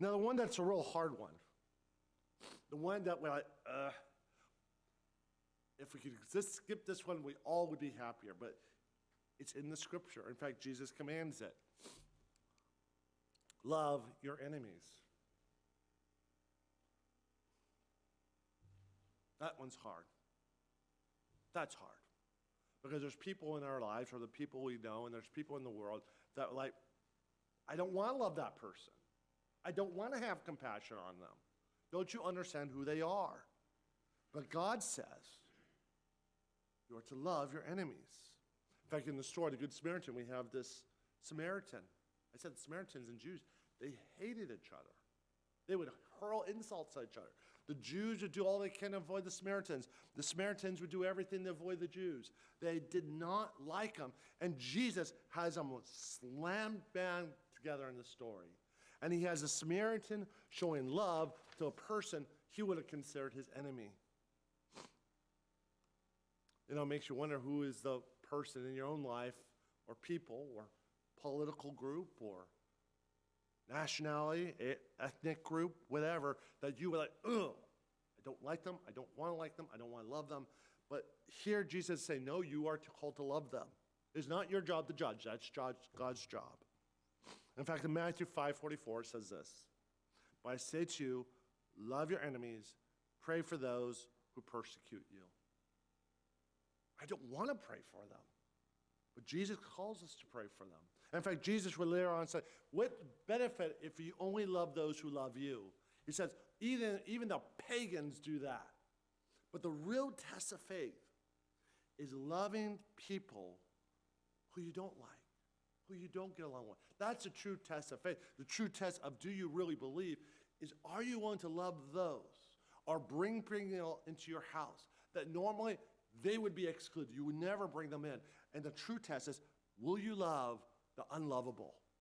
Now, the one that's a real hard one, the one that we're like, if we could just skip this one, we all would be happier. But it's in the scripture. In fact, Jesus commands it. Love your enemies. That one's hard. That's hard. Because there's people in our lives, or the people we know, and there's people in the world that are like, I don't want to love that person. I don't want to have compassion on them. Don't you understand who they are? But God says, you are to love your enemies. In fact, in the story, the Good Samaritan, we have this Samaritan. I said Samaritans and Jews, they hated each other. They would hurl insults at each other. The Jews would do all they can to avoid the Samaritans. The Samaritans would do everything to avoid the Jews. They did not like them. And Jesus has them slam bang together in the story. And he has a Samaritan showing love to a person he would have considered his enemy. You know, it makes you wonder who is the person in your own life, or people, or political group, or nationality, ethnic group, whatever, that you were like, ugh, I don't like them, I don't want to like them, I don't want to love them. But here Jesus is saying, no, you are called to love them. It's not your job to judge, that's God's job. In fact, in Matthew 5:44 it says this, but I say to you, love your enemies, pray for those who persecute you. I don't want to pray for them. But Jesus calls us to pray for them. In fact, Jesus would later on say, what benefit if you only love those who love you? He says, even the pagans do that. But the real test of faith is loving people who you don't like, who you don't get along with. That's the true test of faith. The true test of do you really believe is, are you willing to love those or bring people into your house that normally they would be excluded. You would never bring them in. And the true test is, will you love the unlovable?